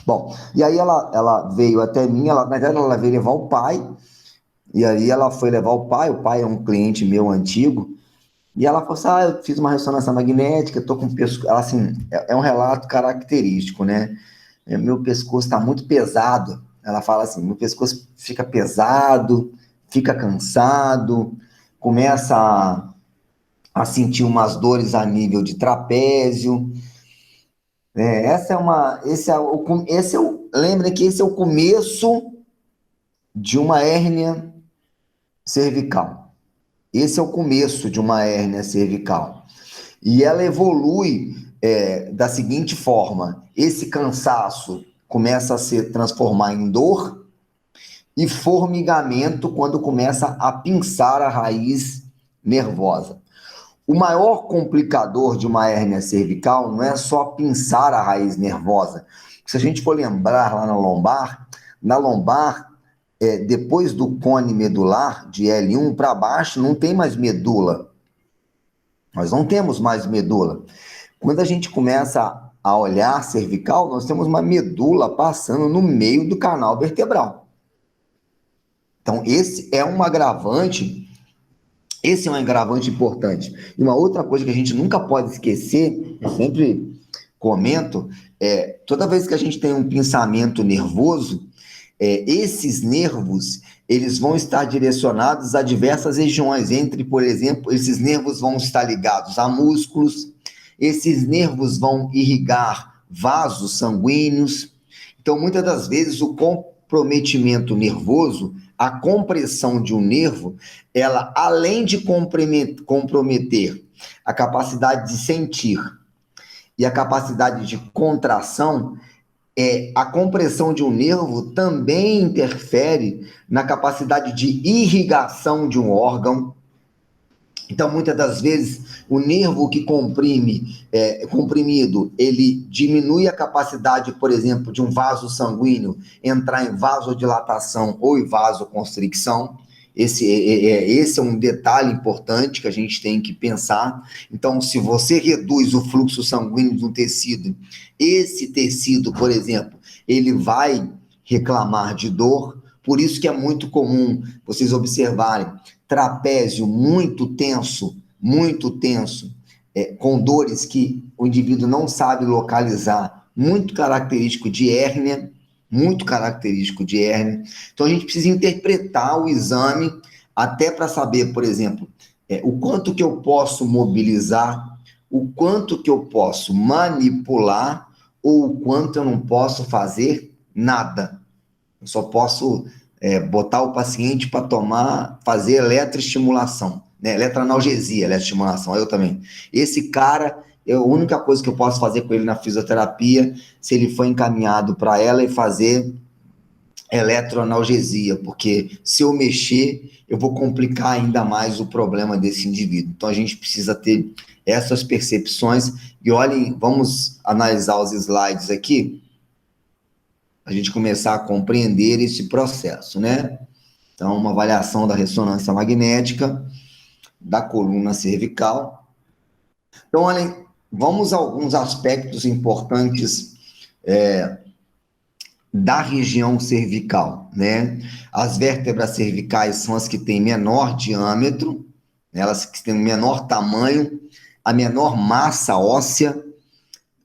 Bom, e aí ela veio até mim, na verdade ela veio levar o pai, e aí ela foi levar o pai é um cliente meu antigo, e ela falou assim, eu fiz uma ressonância magnética, tô com o pescoço, ela assim, é um relato característico, né? Meu pescoço está muito pesado, ela fala assim, meu pescoço fica pesado, fica cansado, começa a sentir umas dores a nível de trapézio. Lembrem que esse é o começo de uma hérnia cervical. Esse é o começo de uma hérnia cervical. E ela evolui da seguinte forma: esse cansaço começa a se transformar em dor e formigamento quando começa a pinçar a raiz nervosa. O maior complicador de uma hérnia cervical não é só pinçar a raiz nervosa. Se a gente for lembrar lá na lombar, depois do cone medular, de L1 para baixo, não tem mais medula. Nós não temos mais medula. Quando a gente começa a olhar cervical, nós temos uma medula passando no meio do canal vertebral. Então, esse é um agravante importante. E uma outra coisa que a gente nunca pode esquecer, eu sempre comento, toda vez que a gente tem um pinçamento nervoso, esses nervos, eles vão estar direcionados a diversas regiões, por exemplo, esses nervos vão estar ligados a músculos, esses nervos vão irrigar vasos sanguíneos. Então, muitas das vezes, o comprometimento nervoso, a compressão de um nervo, ela, além de comprometer a capacidade de sentir e a capacidade de contração, a compressão de um nervo também interfere na capacidade de irrigação de um órgão. Então, muitas das vezes, o nervo que comprimido, ele diminui a capacidade, por exemplo, de um vaso sanguíneo entrar em vasodilatação ou em vasoconstricção. Esse é um detalhe importante que a gente tem que pensar. Então, se você reduz o fluxo sanguíneo de um tecido, esse tecido, por exemplo, ele vai reclamar de dor. Por isso que é muito comum vocês observarem trapézio muito tenso, com dores que o indivíduo não sabe localizar, muito característico de hérnia. Então, a gente precisa interpretar o exame até para saber, por exemplo, o quanto que eu posso mobilizar, o quanto que eu posso manipular ou o quanto eu não posso fazer nada. Eu só posso botar o paciente para fazer eletroestimulação, né? Eletroanalgesia, eletroestimulação, eu também. Esse cara, a única coisa que eu posso fazer com ele na fisioterapia, se ele for encaminhado para ela, é fazer eletroanalgesia, porque se eu mexer, eu vou complicar ainda mais o problema desse indivíduo. Então, a gente precisa ter essas percepções. E olhem, vamos analisar os slides aqui, a gente começar a compreender esse processo, né? Então, uma avaliação da ressonância magnética da coluna cervical. Então, olhem, vamos a alguns aspectos importantes da região cervical, né? As vértebras cervicais são as que têm menor diâmetro, elas que têm menor tamanho, a menor massa óssea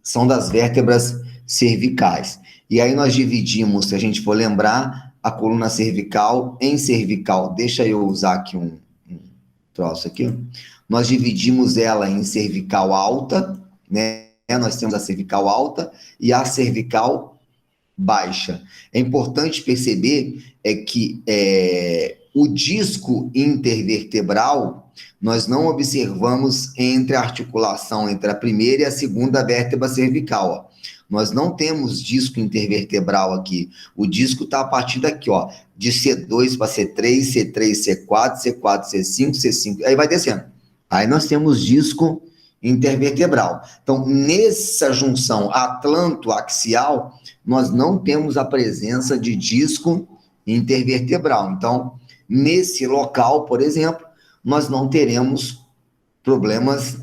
são das vértebras cervicais. E aí nós dividimos, se a gente for lembrar, a coluna cervical em cervical. Deixa eu usar aqui um troço aqui. Nós dividimos ela em cervical alta, né? Nós temos a cervical alta e a cervical baixa. É importante perceber que o disco intervertebral nós não observamos entre a articulação entre a primeira e a segunda vértebra cervical. Ó. Nós não temos disco intervertebral aqui. O disco está a partir daqui, ó, de C2 para C3, C3, C4, C4, C5, C5, aí vai descendo. Aí nós temos disco intervertebral. Então, nessa junção atlanto-axial, nós não temos a presença de disco intervertebral. Então, nesse local, por exemplo, nós não teremos problemas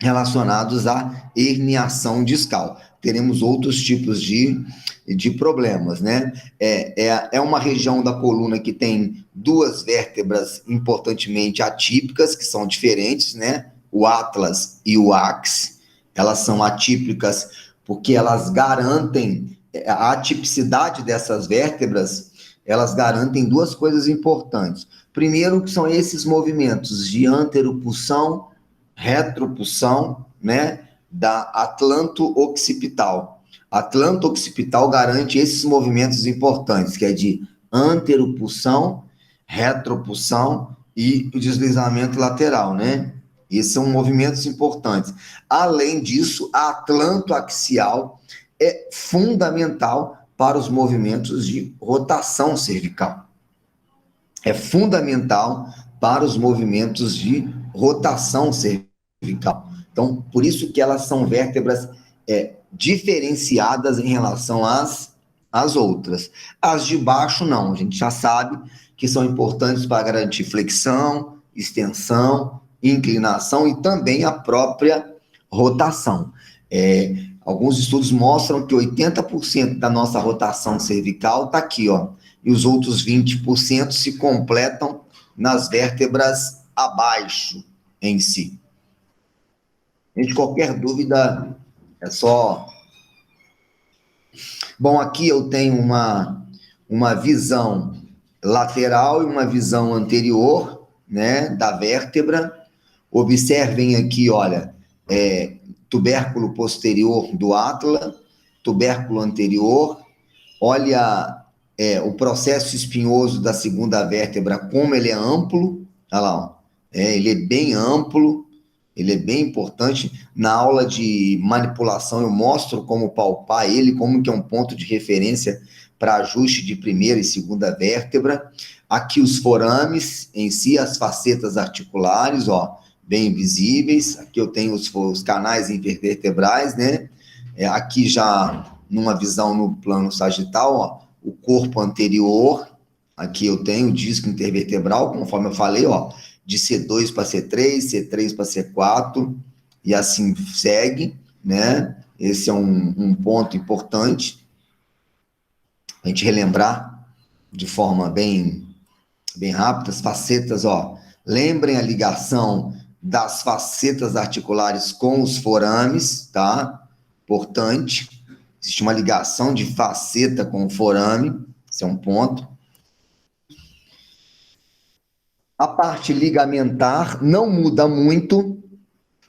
relacionados à herniação discal. Teremos outros tipos de problemas, né? É uma região da coluna que tem duas vértebras importantemente atípicas, que são diferentes, né? O atlas e o ax. Elas são atípicas porque elas garantem a atipicidade dessas vértebras, elas garantem duas coisas importantes. Primeiro, que são esses movimentos de anteropulsão, retropulsão, né, da atlanto-occipital. Atlanto-occipital garante esses movimentos importantes, que é de anteropulsão, retropulsão e o deslizamento lateral, né? Esses são movimentos importantes. Além disso, a atlantoaxial é fundamental para os movimentos de rotação cervical. É fundamental para os movimentos de rotação cervical. Então, por isso que elas são vértebras diferenciadas em relação às outras. As de baixo, não. A gente já sabe que são importantes para garantir flexão, extensão, inclinação e também a própria rotação. Alguns estudos mostram que 80% da nossa rotação cervical está aqui, ó, e os outros 20% se completam nas vértebras abaixo em si. Gente, qualquer dúvida é só... Bom, aqui eu tenho uma visão lateral e uma visão anterior, né, da vértebra. Observem aqui, olha, tubérculo posterior do átala, tubérculo anterior, olha o processo espinhoso da segunda vértebra, como ele é amplo, olha lá, ó. Ele é bem amplo, ele é bem importante. Na aula de manipulação eu mostro como palpar ele, como que é um ponto de referência para ajuste de primeira e segunda vértebra. Aqui os forames em si, as facetas articulares, ó, bem visíveis. Aqui eu tenho os canais intervertebrais, né? Aqui já numa visão no plano sagital, ó, o corpo anterior. Aqui eu tenho o disco intervertebral, conforme eu falei, ó, de C2 para C3, C3 para C4, e assim segue, né? Esse é um ponto importante a gente relembrar de forma bem rápida. As facetas, ó, lembrem a ligação das facetas articulares com os forames, tá? Importante. Existe uma ligação de faceta com o forame, esse é um ponto. A parte ligamentar não muda muito,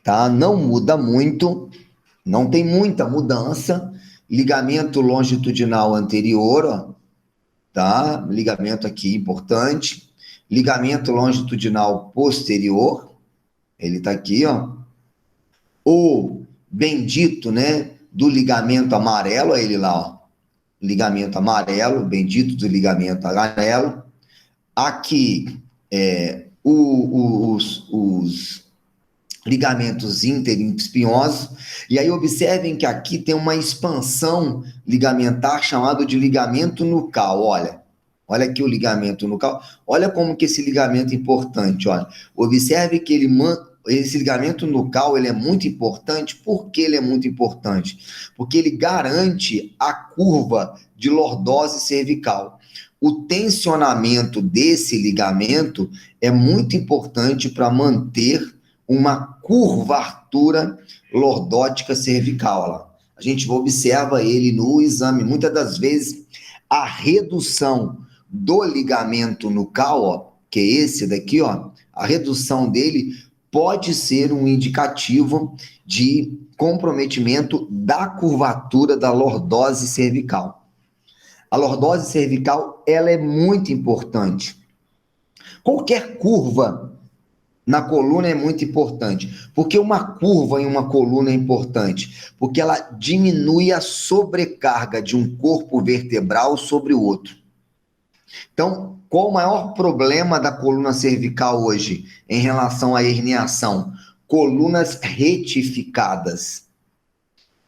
tá? Não muda muito, não tem muita mudança. Ligamento longitudinal anterior, ó, tá? Ligamento aqui importante. Ligamento longitudinal posterior, ele tá aqui, ó. O bendito, né, do ligamento amarelo, é ele lá, ó. Ligamento amarelo, bendito do ligamento amarelo. Aqui, os ligamentos interespinhosos, e aí observem que aqui tem uma expansão ligamentar chamado de ligamento nucal, olha aqui o ligamento nucal, olha como que esse ligamento é importante, olha, observe que esse ligamento nucal, ele é muito importante. Por que ele é muito importante? Porque ele garante a curva de lordose cervical. O tensionamento desse ligamento é muito importante para manter uma curvatura lordótica cervical. Ó. A gente observa ele no exame. Muitas das vezes, a redução do ligamento nucal, ó, que é esse daqui, ó, a redução dele pode ser um indicativo de comprometimento da curvatura da lordose cervical. A lordose cervical, ela é muito importante. Qualquer curva na coluna é muito importante. Por que uma curva em uma coluna é importante? Porque ela diminui a sobrecarga de um corpo vertebral sobre o outro. Então, qual o maior problema da coluna cervical hoje em relação à herniação? Colunas retificadas.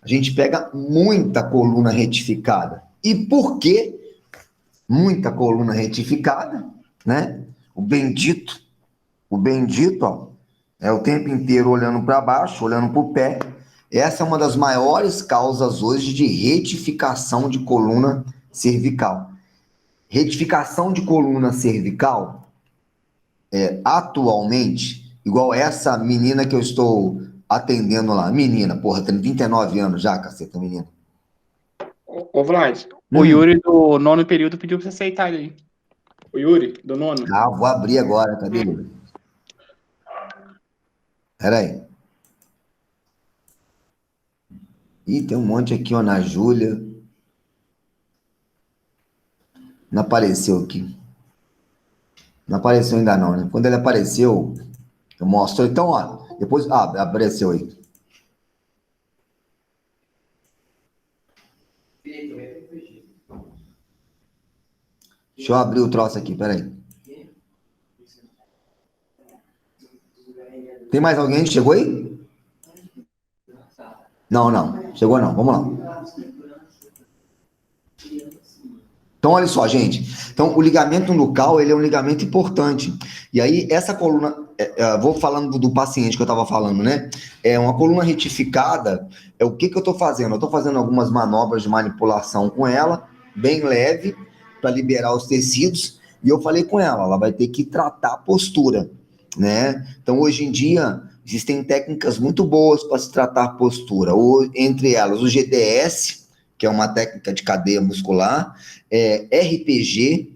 A gente pega muita coluna retificada. E por que muita coluna retificada, né? O bendito, ó, É o tempo inteiro olhando para baixo, olhando para o pé. Essa é uma das maiores causas hoje de retificação de coluna cervical. Retificação de coluna cervical, atualmente, igual essa menina que eu estou atendendo lá. Menina, porra, tem 39 anos já, caceta, menina. Ô Vlad, o Hum. Yuri do nono período pediu pra você aceitar ele aí. O Yuri, do nono. Ah, vou abrir agora, cadê ele? Peraí. Ih, tem um monte aqui, ó, na Júlia. Não apareceu aqui. Não apareceu ainda não, né? Quando ele apareceu, eu mostro. Então, ó, depois... Ah, apareceu aí. Deixa eu abrir o troço aqui, peraí. Tem mais alguém que chegou aí? Não, não. Chegou não. Vamos lá. Então, olha só, gente. Então, o ligamento nucal, ele é um ligamento importante. E aí, essa coluna... vou falando do paciente que eu estava falando, né? É uma coluna retificada. O que eu estou fazendo? Eu estou fazendo algumas manobras de manipulação com ela, bem leve, para liberar os tecidos. E eu falei com ela, ela vai ter que tratar a postura, né? Então, hoje em dia, existem técnicas muito boas para se tratar a postura. Entre elas, o GDS, que é uma técnica de cadeia muscular, RPG,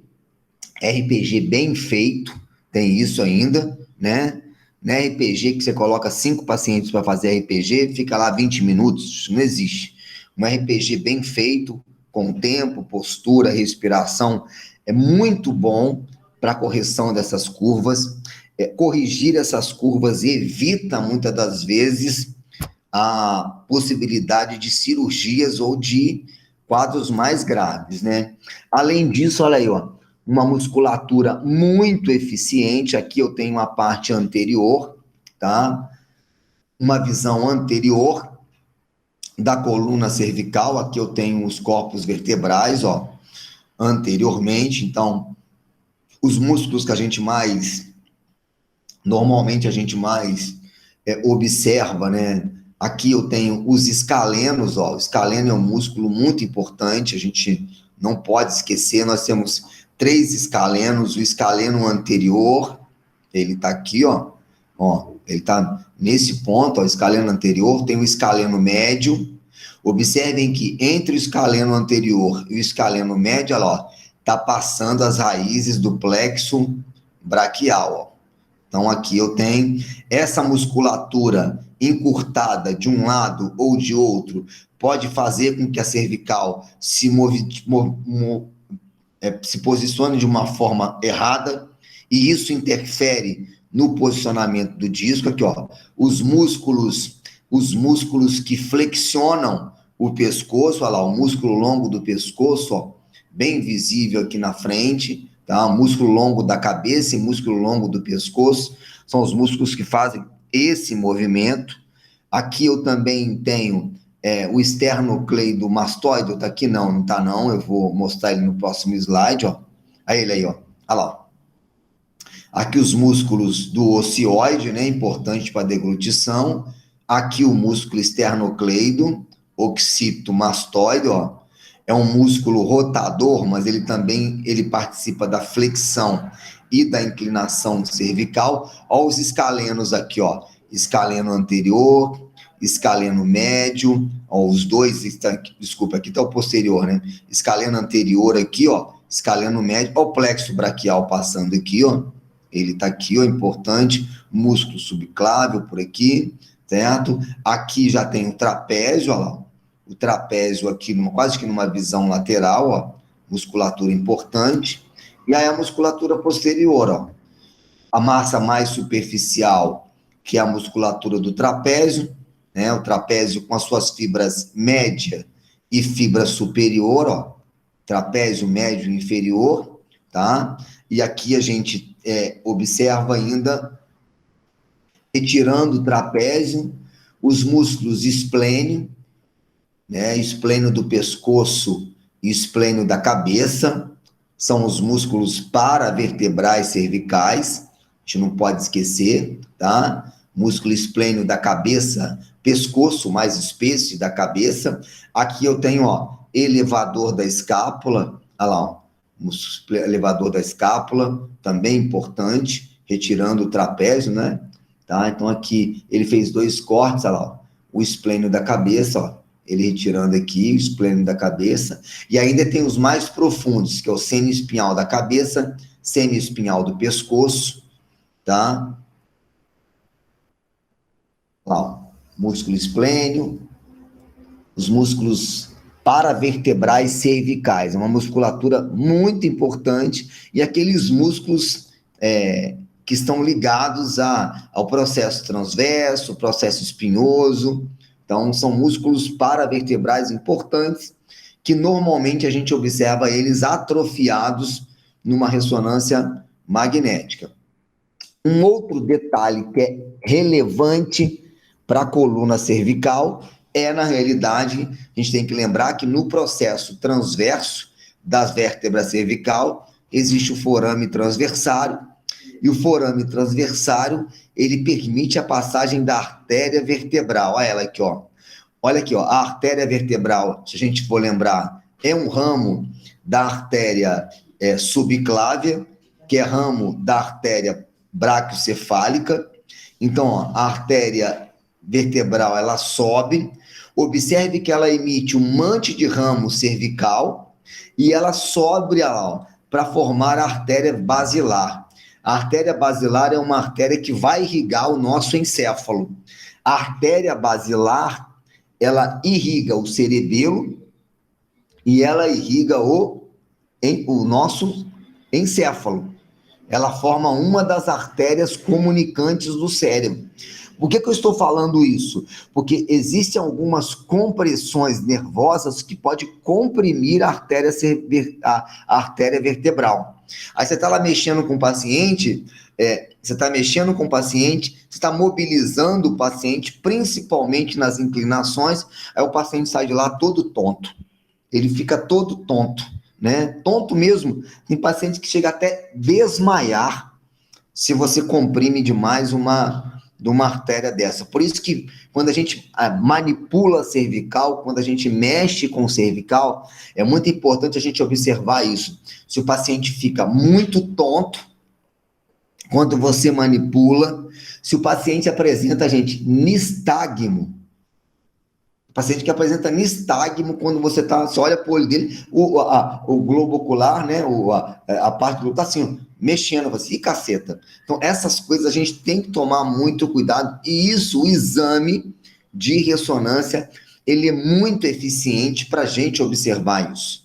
RPG bem feito, tem isso ainda, né? Não é RPG que você coloca 5 pacientes para fazer RPG, fica lá 20 minutos, isso não existe. Um RPG bem feito, com tempo, postura, respiração, é muito bom para a correção dessas curvas. Corrigir essas curvas evita, muitas das vezes, a possibilidade de cirurgias ou de quadros mais graves, né? Além disso, olha aí, ó, uma musculatura muito eficiente. Aqui eu tenho a parte anterior, tá? Uma visão anterior da coluna cervical. Aqui eu tenho os corpos vertebrais, ó, anteriormente. Então, os músculos que a gente mais, normalmente a gente mais observa, né? Aqui eu tenho os escalenos, ó. O escaleno é um músculo muito importante, a gente não pode esquecer. Nós temos 3 escalenos. O escaleno anterior, ele tá aqui, ó, ele tá nesse ponto, ó, o escaleno anterior. Tem o escaleno médio. Observem que entre o escaleno anterior e o escaleno médio, olha lá, ó, tá passando as raízes do plexo braquial, ó. Então, aqui eu tenho essa musculatura encurtada de um lado ou de outro, pode fazer com que a cervical se posicione de uma forma errada, e isso interfere no posicionamento do disco. Aqui, ó, os músculos que flexionam o pescoço, olha lá, o músculo longo do pescoço, ó, bem visível aqui na frente, tá? O músculo longo da cabeça e músculo longo do pescoço são os músculos que fazem esse movimento. Aqui eu também tenho o esternocleidomastoide. Tá aqui? Não, não tá não. Eu vou mostrar ele no próximo slide, ó. Aí ele aí, ó. Olha lá. Aqui os músculos do ocioide, né? Importante para deglutição. Aqui o músculo esternocleido, occipitomastoide, ó. É um músculo rotador, mas ele também participa da flexão e da inclinação cervical. Ó, os escalenos aqui, ó. Escaleno anterior, escaleno médio, ó, os dois, desculpa, aqui está o posterior, né? Escaleno anterior aqui, ó, escaleno médio, ó, o plexo braquial passando aqui, ó. Ele está aqui, ó, importante, músculo subclávio por aqui, certo? Aqui já tem o trapézio, ó lá, o trapézio aqui, quase que numa visão lateral, ó, musculatura importante. E aí a musculatura posterior, ó, a massa mais superficial, que é a musculatura do trapézio, né? O trapézio com as suas fibras média e fibra superior, ó, trapézio médio e inferior, tá? E aqui a gente observa ainda, retirando o trapézio, os músculos esplênio, né? Esplênio do pescoço e esplênio da cabeça, são os músculos paravertebrais cervicais, a gente não pode esquecer, tá? músculo esplênio da cabeça, pescoço mais espesso da cabeça. Aqui eu tenho, ó, elevador da escápula, olha lá, ó, músculo elevador da escápula, também importante, retirando o trapézio, né? Tá? Então aqui ele fez 2 cortes, olha lá, ó, o esplênio da cabeça, ó, ele retirando aqui o esplênio da cabeça, e ainda tem os mais profundos, que é o seno-espinhal da cabeça, seno-espinhal do pescoço, tá? Lá, ó, músculo esplênio, os músculos paravertebrais cervicais, é uma musculatura muito importante, e aqueles músculos que estão ligados ao processo transverso, processo espinhoso. Então, são músculos paravertebrais importantes, que normalmente a gente observa eles atrofiados numa ressonância magnética. Um outro detalhe que é relevante para a coluna cervical na realidade, a gente tem que lembrar que no processo transverso das vértebras cervical, existe o forame transversário, e o forame transversário, ele permite a passagem da artéria vertebral. Olha ela aqui, ó. Olha aqui, ó, a artéria vertebral, se a gente for lembrar, é um ramo da artéria subclávia, que é ramo da artéria braquiocefálica. Então, ó, a artéria vertebral, ela sobe. Observe que ela emite um manche de ramo cervical e ela sobe para formar a artéria basilar. A artéria basilar é uma artéria que vai irrigar o nosso encéfalo. A artéria basilar, ela irriga o cerebelo e ela irriga o nosso encéfalo. Ela forma uma das artérias comunicantes do cérebro. Por que eu estou falando isso? Porque existem algumas compressões nervosas que podem comprimir a artéria vertebral. Aí você está lá mexendo com o paciente, você está mobilizando o paciente, principalmente nas inclinações, aí o paciente sai de lá todo tonto. Ele fica todo tonto, né? Tonto mesmo. Tem paciente que chega até desmaiar se você comprime demais uma artéria dessa. Por isso que quando a gente manipula a cervical, quando a gente mexe com o cervical, é muito importante a gente observar isso. Se o paciente fica muito tonto, quando você manipula, se o paciente apresenta, nistagmo, o paciente que apresenta nistagmo, quando você olha para o olho dele, o globo ocular, né, a parte do globo está assim, mexendo, você, e caceta. Então, essas coisas a gente tem que tomar muito cuidado, e isso, o exame de ressonância, ele é muito eficiente para a gente observar isso.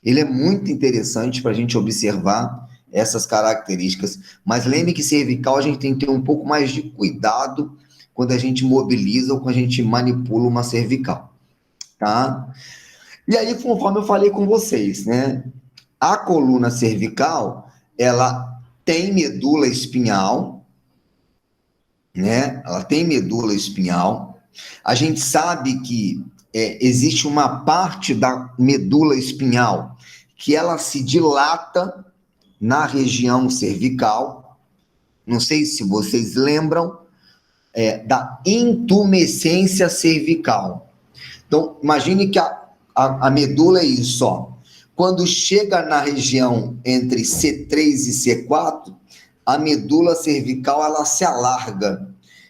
Ele é muito interessante para a gente observar essas características, mas lembre que cervical a gente tem que ter um pouco mais de cuidado quando a gente mobiliza ou quando a gente manipula uma cervical, tá? E aí, conforme eu falei com vocês, né? A coluna cervical, ela tem medula espinhal, né? Ela tem medula espinhal. A gente sabe que existe uma parte da medula espinhal que ela se dilata na região cervical. Não sei se vocês lembram da intumescência cervical. Então, imagine que a medula é isso, ó. Quando chega na região entre C3 e C4, a medula cervical, ela se alarga,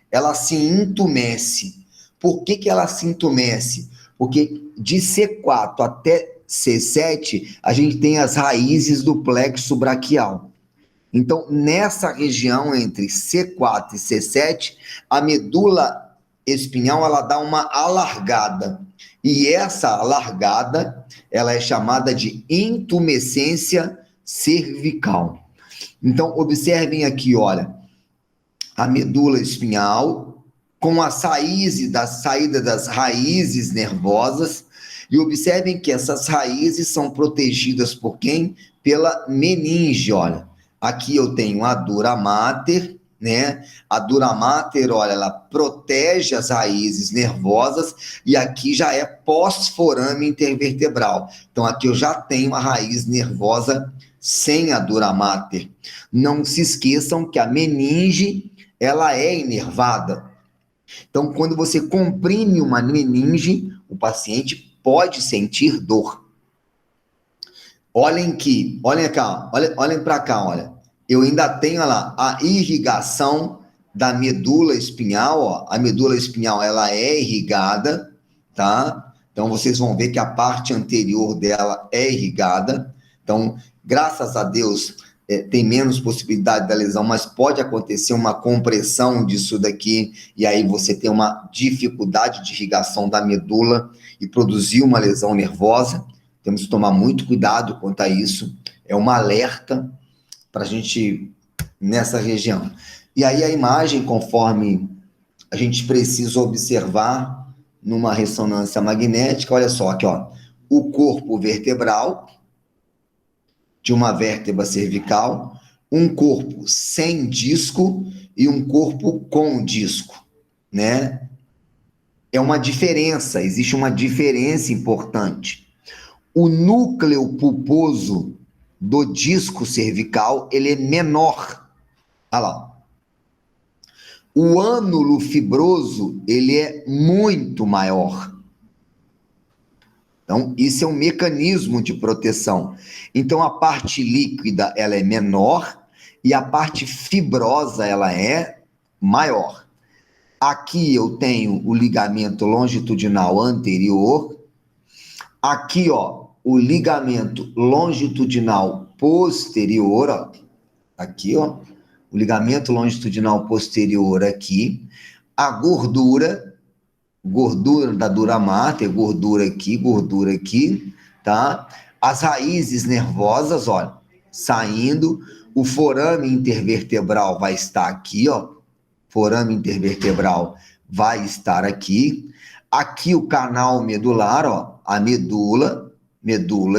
ela se intumesce. Por que ela se intumesce? Porque de C4 até C7, a gente tem as raízes do plexo braquial. Então, nessa região entre C4 e C7, a medula espinhal, ela dá uma alargada. E essa alargada, ela é chamada de intumescência cervical. Então, observem aqui, olha, a medula espinhal com a saída das raízes nervosas, e observem que essas raízes são protegidas por quem? Pela meninge, olha. Aqui eu tenho a dura mater, né? A dura mater, olha, ela protege as raízes nervosas, e aqui já é pós-forame intervertebral. Então, aqui eu já tenho a raiz nervosa sem a dura mater. Não se esqueçam que a meninge, ela é inervada. Então, quando você comprime uma meninge, o paciente pode sentir dor. Olhem cá, olhem para cá, olha. Eu ainda tenho, olha lá, a irrigação da medula espinhal, ó. A medula espinhal, ela é irrigada, tá? Então, vocês vão ver que a parte anterior dela é irrigada. Então, graças a Deus, tem menos possibilidade da lesão, mas pode acontecer uma compressão disso daqui, e aí você tem uma dificuldade de irrigação da medula e produzir uma lesão nervosa. Temos que tomar muito cuidado quanto a isso. É um alerta para a gente nessa região. E aí a imagem, conforme a gente precisa observar numa ressonância magnética, olha só aqui, ó, o corpo vertebral de uma vértebra cervical, um corpo sem disco e um corpo com disco, né? É uma diferença, existe uma diferença importante. O núcleo pulposo do disco cervical, ele é menor. Olha lá. O ânulo fibroso, ele é muito maior. Então, isso é um mecanismo de proteção. Então, a parte líquida, ela é menor e a parte fibrosa, ela é maior. Aqui eu tenho o ligamento longitudinal anterior. Aqui, ó, o ligamento longitudinal posterior, ó. Aqui, ó, o ligamento longitudinal posterior aqui. A gordura da dura mater, gordura aqui, tá? As raízes nervosas, olha, saindo. O forame intervertebral vai estar aqui, ó. Forame intervertebral vai estar aqui. Aqui o canal medular, ó, a medula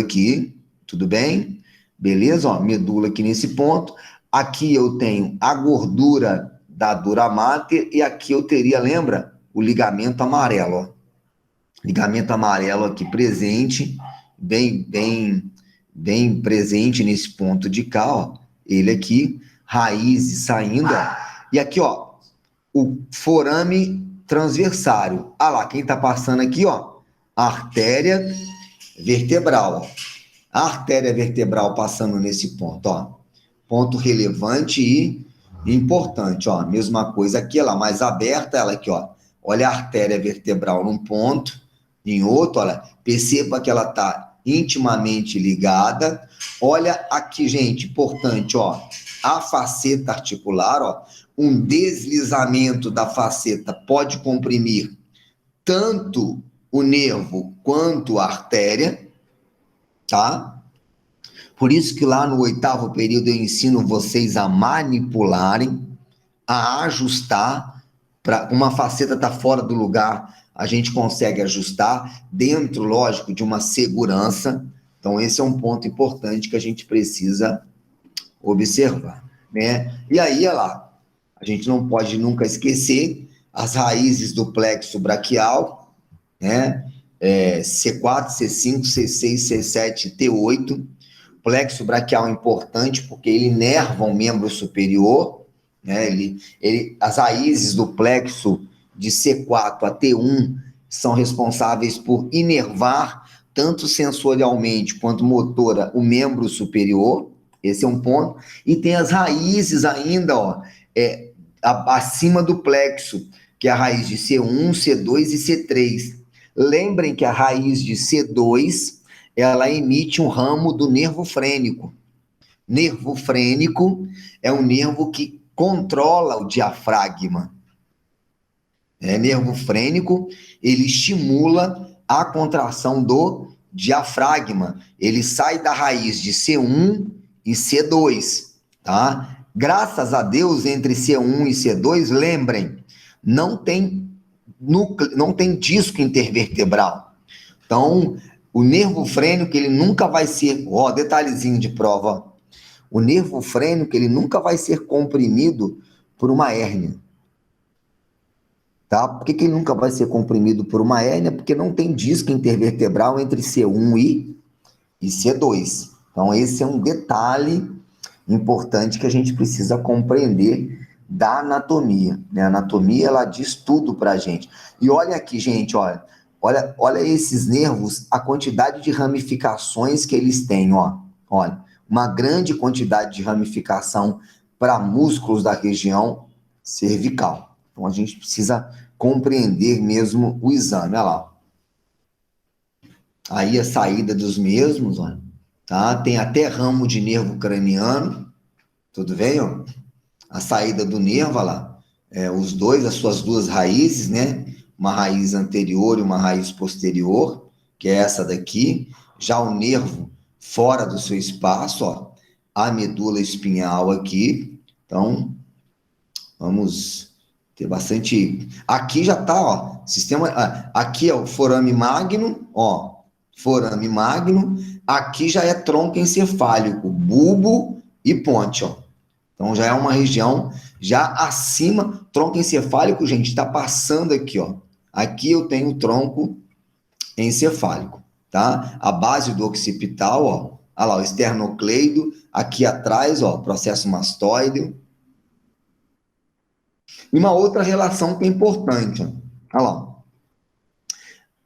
aqui, tudo bem? Beleza? Ó, medula aqui nesse ponto. Aqui eu tenho a gordura da dura mater e aqui eu teria, lembra? O ligamento amarelo, ó. Ligamento amarelo aqui presente, bem presente nesse ponto de cá, ó. Ele aqui, raízes saindo, ó. E aqui, ó, o forame transversário. Ah lá, quem tá passando aqui, ó, a artéria vertebral, ó. A artéria vertebral passando nesse ponto, ó. Ponto relevante e importante, ó. Mesma coisa aqui, ela mais aberta, ela aqui, ó. Olha a artéria vertebral num ponto, em outro, olha, perceba que ela está intimamente ligada. Olha aqui, gente, importante, ó, a faceta articular, ó, um deslizamento da faceta pode comprimir tanto o nervo quanto a artéria, tá? Por isso que lá no 8º período eu ensino vocês a manipularem, a ajustar. Para uma faceta estar fora do lugar, a gente consegue ajustar dentro, lógico, de uma segurança. Então, esse é um ponto importante que a gente precisa observar, né? E aí, olha lá, a gente não pode nunca esquecer as raízes do plexo braquial, né? C4, C5, C6, C7, T8. O plexo braquial é importante porque ele inerva o membro superior, né? As raízes do plexo de C4 a T1 são responsáveis por inervar, tanto sensorialmente quanto motora, o membro superior. Esse é um ponto. E tem as raízes ainda, ó, acima do plexo, que é a raiz de C1, C2 e C3. Lembrem que a raiz de C2, ela emite um ramo do nervo frênico. Nervo frênico é um nervo que controla o diafragma. Nervo frênico, ele estimula a contração do diafragma. Ele sai da raiz de C1 e C2, tá? Graças a Deus, entre C1 e C2, lembrem, não tem disco intervertebral. Então, o nervo frênico, ele nunca vai ser, ó, detalhezinho de prova, o nervo frênico, ele nunca vai ser comprimido por uma hérnia. Tá? Por que ele nunca vai ser comprimido por uma hérnia? Porque não tem disco intervertebral entre C1 e C2. Então, esse é um detalhe importante que a gente precisa compreender da anatomia, né? A anatomia, ela diz tudo pra gente. E olha aqui, gente, olha esses nervos, a quantidade de ramificações que eles têm, ó. Olha, uma grande quantidade de ramificação para músculos da região cervical. Então, a gente precisa compreender mesmo o exame, olha lá. Aí a saída dos mesmos, olha, tá? Tem até ramo de nervo craniano, tudo bem, ó? A saída do nervo, olha lá, os dois, as suas duas raízes, né? Uma raiz anterior e uma raiz posterior, que é essa daqui. Já o nervo fora do seu espaço, ó, a medula espinhal aqui. Então, vamos ter bastante. Aqui já tá, ó, sistema. Aqui é o forame magno, ó, forame magno. Aqui já é tronco encefálico, bulbo e ponte, ó. Então já é uma região já acima, tronco encefálico, gente, está passando aqui, ó. Aqui eu tenho o tronco encefálico, tá? A base do occipital, ó. Olha lá, o esternocleido. Aqui atrás, ó, processo mastoide. E uma outra relação que é importante, ó. Olha lá.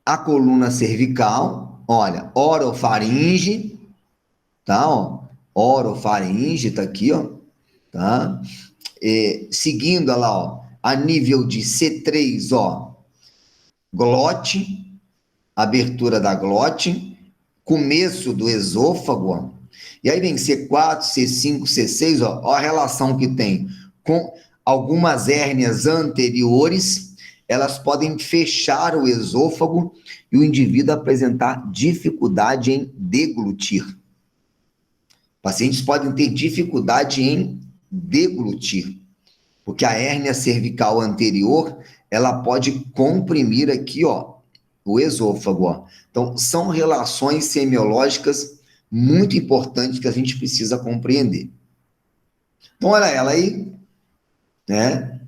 A coluna cervical, olha, orofaringe, tá? Ó, orofaringe tá aqui, ó, tá? Seguindo, olha lá, ó, a nível de C3, ó, glote, abertura da glote, começo do esôfago, ó. E aí vem C4, C5, C6, ó a relação que tem com algumas hérnias anteriores, elas podem fechar o esôfago e o indivíduo apresentar dificuldade em deglutir. Pacientes podem ter dificuldade em deglutir, porque a hérnia cervical anterior, ela pode comprimir aqui, ó, o esôfago, ó. Então, são relações semiológicas muito importantes que a gente precisa compreender. Então, olha ela aí, né?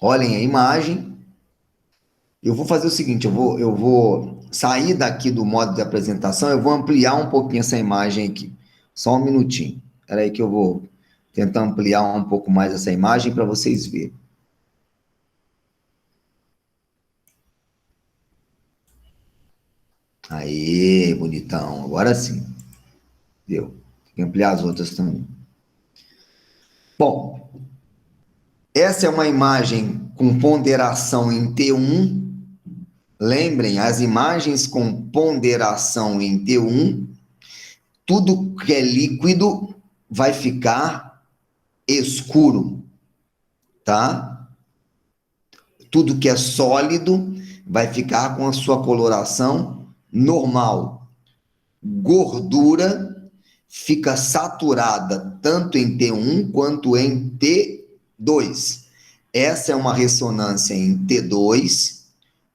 Olhem a imagem. Eu vou fazer o seguinte, eu vou sair daqui do modo de apresentação, eu vou ampliar um pouquinho essa imagem aqui. Só um minutinho. Espera aí que eu vou tentar ampliar um pouco mais essa imagem para vocês verem. Aê, bonitão. Agora sim. Deu. Tem que ampliar as outras também. Bom, essa é uma imagem com ponderação em T1. Lembrem, as imagens com ponderação em T1, tudo que é líquido vai ficar escuro, tá? Tudo que é sólido vai ficar com a sua coloração normal. Gordura fica saturada tanto em T1 quanto em T2. Essa é uma ressonância em T2.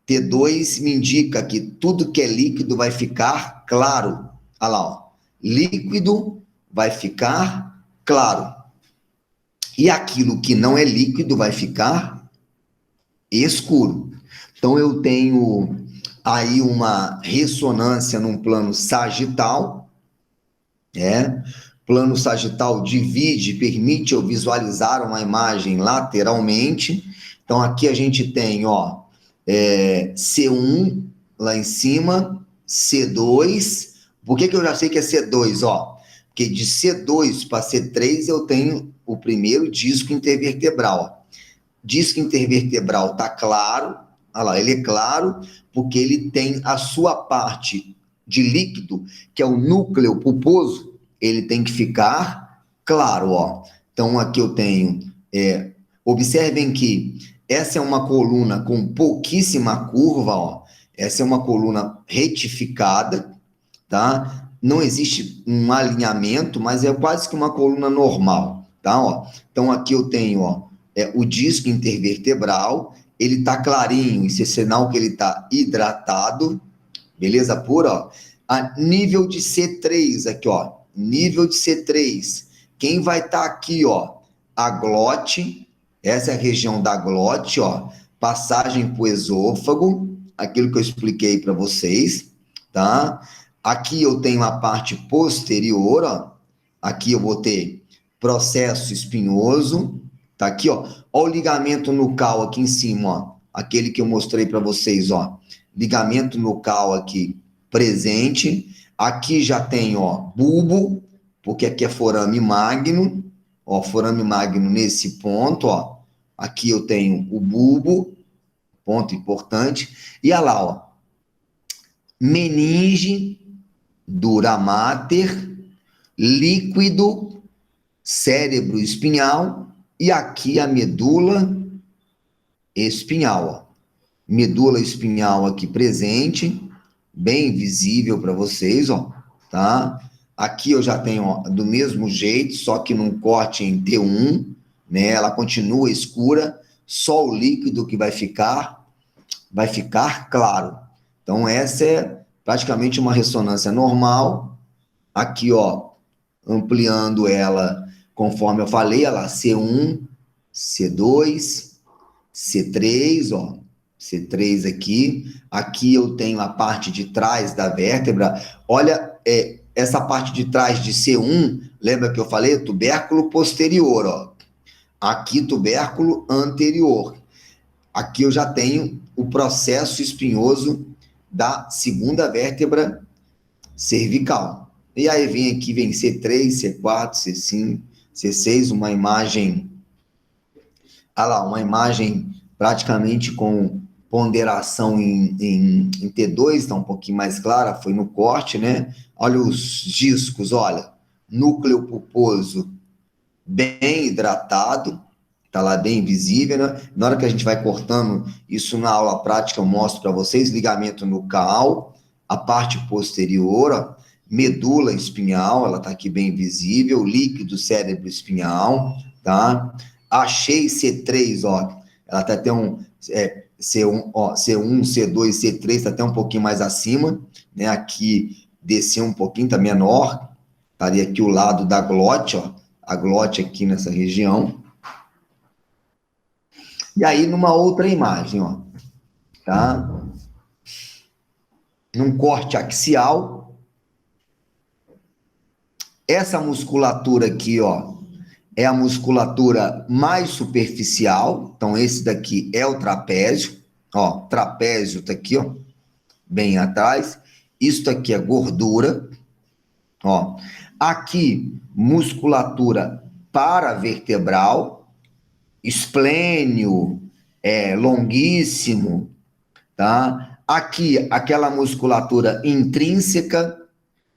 T2 me indica que tudo que é líquido vai ficar claro. Olha lá, ó. Líquido vai ficar claro. E aquilo que não é líquido vai ficar escuro. Então, eu tenho aí uma ressonância num plano sagital, plano sagital divide, permite eu visualizar uma imagem lateralmente. Então, aqui a gente tem, ó, C1 lá em cima, C2. Por que eu já sei que é C2? Ó, porque de C2 para C3 eu tenho o primeiro disco intervertebral. Ó. Disco intervertebral tá claro, olha lá, ele é claro porque ele tem a sua parte de líquido, que é o núcleo pulposo, ele tem que ficar claro, ó. Então aqui eu tenho, observem que essa é uma coluna com pouquíssima curva, ó. Essa é uma coluna retificada, tá? Não existe um alinhamento, mas é quase que uma coluna normal, tá? Ó. Então aqui eu tenho, ó, o disco intervertebral, ele tá clarinho, isso é sinal que ele tá hidratado, beleza pura, ó. A nível de C3 aqui, ó, nível de C3, quem vai estar aqui, ó, a glote, essa é a região da glote, ó, passagem para o esôfago, aquilo que eu expliquei para vocês, tá? Aqui eu tenho a parte posterior, ó, aqui eu vou ter processo espinhoso, Tá aqui, ó. Ó o ligamento nucal aqui em cima, ó. Aquele que eu mostrei para vocês, ó. Ligamento nucal aqui presente. Aqui já tem, ó, bulbo, porque aqui é forame magno. Ó, forame magno nesse ponto, ó. Aqui eu tenho o bulbo, ponto importante. E olha lá, ó. Meninge, dura mater, líquido, cérebro espinhal. E aqui a medula espinhal, ó. Medula espinhal aqui presente, bem visível para vocês, ó, tá? Aqui eu já tenho, ó, do mesmo jeito, só que num corte em T1, né? Ela continua escura, só o líquido que vai ficar claro. Então essa é praticamente uma ressonância normal. Aqui, ó, ampliando ela, conforme eu falei, ela C1, C2, C3, ó, C3 aqui. Aqui eu tenho a parte de trás da vértebra. Olha, essa parte de trás de C1, lembra que eu falei? Tubérculo posterior, ó. Aqui, tubérculo anterior. Aqui eu já tenho o processo espinhoso da segunda vértebra cervical. E aí vem aqui, vem C3, C4, C5, C6, uma imagem, olha lá, uma imagem praticamente com ponderação em T2, está um pouquinho mais clara, foi no corte, né? Olha os discos, olha, núcleo pulposo bem hidratado, tá lá bem visível, né? Na hora que a gente vai cortando isso na aula prática, eu mostro para vocês, ligamento nucal, a parte posterior, ó, medula espinhal, ela tá aqui bem visível, líquido cérebro espinhal, tá? Achei C3, ó, ela tá até um C1, ó, C1, C2, C3, tá até um pouquinho mais acima, né? Aqui desceu um pouquinho, tá menor, estaria aqui o lado da glote, ó, a glote aqui nessa região. E aí, numa outra imagem, ó, tá? Num corte axial, essa musculatura aqui, ó, é a musculatura mais superficial. Então, esse daqui é o trapézio, ó, trapézio tá aqui, ó, bem atrás. Isso aqui é gordura, ó. Aqui, musculatura paravertebral, esplênio, longuíssimo, tá? Aqui, aquela musculatura intrínseca,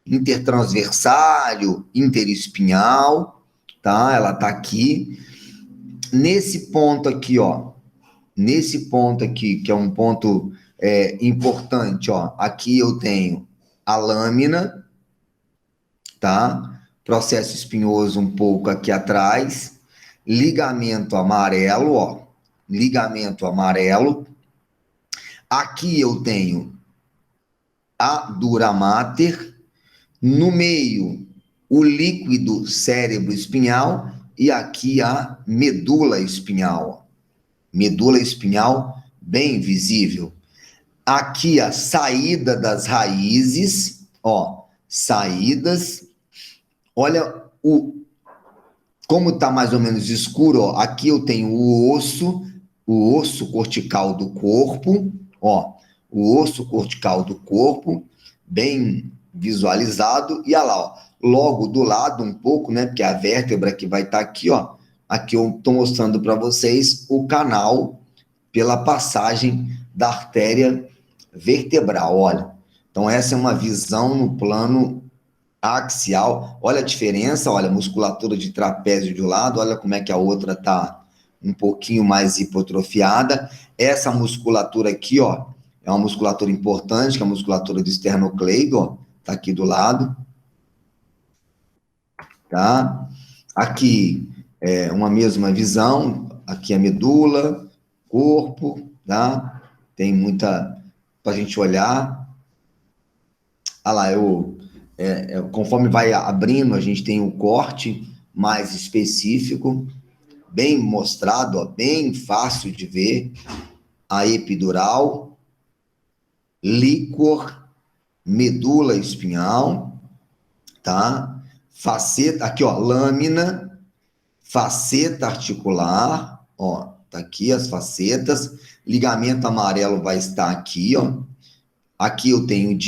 intertransversário, interespinhal, tá? Ela tá aqui. Nesse ponto aqui, ó, nesse ponto aqui, que é um ponto importante, ó, aqui eu tenho a lâmina, tá? Processo espinhoso um pouco aqui atrás, ligamento amarelo, ó, ligamento amarelo. Aqui eu tenho a dura mater, no meio o líquido cérebro espinhal e aqui a medula espinhal. Medula espinhal bem visível. Aqui a saída das raízes, ó, saídas. Olha como está mais ou menos escuro, ó. Aqui eu tenho o osso cortical do corpo, ó, o osso cortical do corpo, bem visualizado, e olha lá, ó, logo do lado um pouco, né, porque a vértebra que vai estar aqui, ó, aqui eu estou mostrando para vocês o canal pela passagem da artéria vertebral, olha. Então essa é uma visão no plano axial, olha a diferença, olha a musculatura de trapézio de um lado, olha como é que a outra está um pouquinho mais hipotrofiada. Essa musculatura aqui, ó, é uma musculatura importante, que é a musculatura do esternocleido, ó, tá aqui do lado, tá? Aqui é uma mesma visão, aqui a medula, corpo, tá? Tem muita para a gente olhar. Ah lá, conforme vai abrindo, a gente tem um corte mais específico, bem mostrado, ó, bem fácil de ver, a epidural, líquor, medula espinhal, tá? Faceta, aqui ó, lâmina, faceta articular, ó, tá aqui as facetas, ligamento amarelo vai estar aqui, ó. Aqui eu tenho o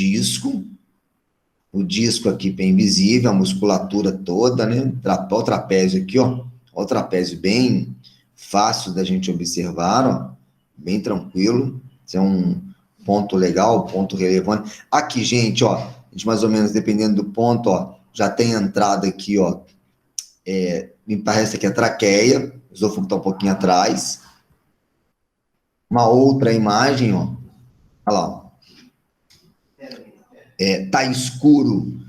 disco aqui bem visível, a musculatura toda, né? O trapézio aqui, ó. O trapézio bem fácil da gente observar, ó. Bem tranquilo. Isso é um ponto legal, ponto relevante. Aqui, gente, ó, a gente mais ou menos, dependendo do ponto, ó, já tem entrada aqui, ó. Me parece que é traqueia, o esôfago está um pouquinho atrás. Uma outra imagem, ó. Olha lá, ó. Tá escuro,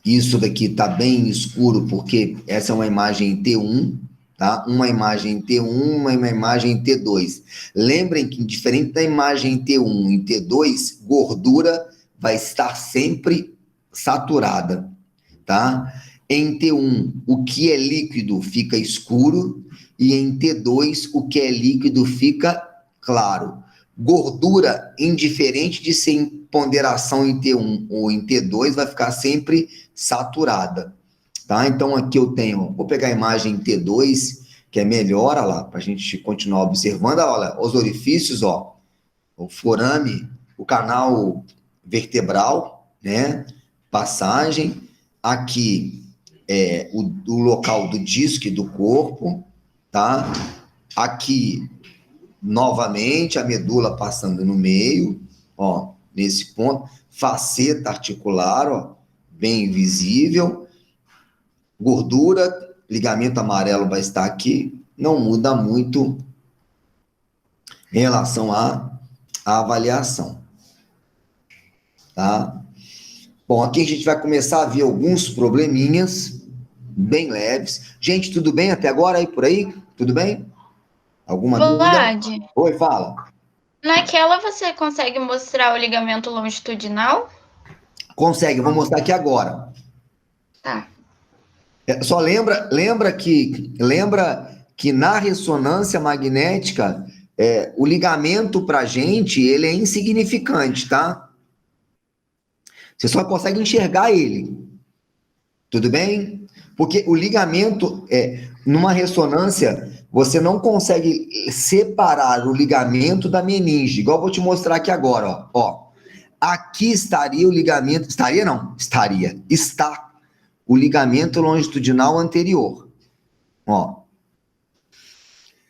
isso daqui tá bem escuro, porque essa é uma imagem em T1, tá? Uma imagem em T1, uma imagem em T2. Lembrem que, diferente da imagem em T1 e T2, gordura vai estar sempre saturada, tá? Em T1, o que é líquido fica escuro, e em T2, o que é líquido fica claro. Gordura, indiferente de ser em ponderação em T1 ou em T2, vai ficar sempre saturada, tá? Então, aqui eu tenho, vou pegar a imagem em T2, que é melhor, olha lá, para a gente continuar observando, olha, os orifícios, ó, o forame, o canal vertebral, né? Passagem, aqui o local do disco e do corpo, tá? Aqui, novamente, a medula passando no meio, ó, nesse ponto, faceta articular, ó, bem visível, gordura, ligamento amarelo vai estar aqui, não muda muito em relação à avaliação, tá? Bom, aqui a gente vai começar a ver alguns probleminhas bem leves. Gente, tudo bem até agora aí por aí? Tudo bem? Alguma dúvida? Vlad, Oi, fala. naquela você consegue mostrar o ligamento longitudinal? Consegue, eu vou mostrar aqui agora. Tá. Só lembra que na ressonância magnética o ligamento para gente ele é insignificante, tá? Você só consegue enxergar ele, tudo bem? Porque o ligamento numa ressonância você não consegue separar o ligamento da meninge, igual eu vou te mostrar aqui agora, ó. Aqui estaria o ligamento, está o ligamento longitudinal anterior. Ó.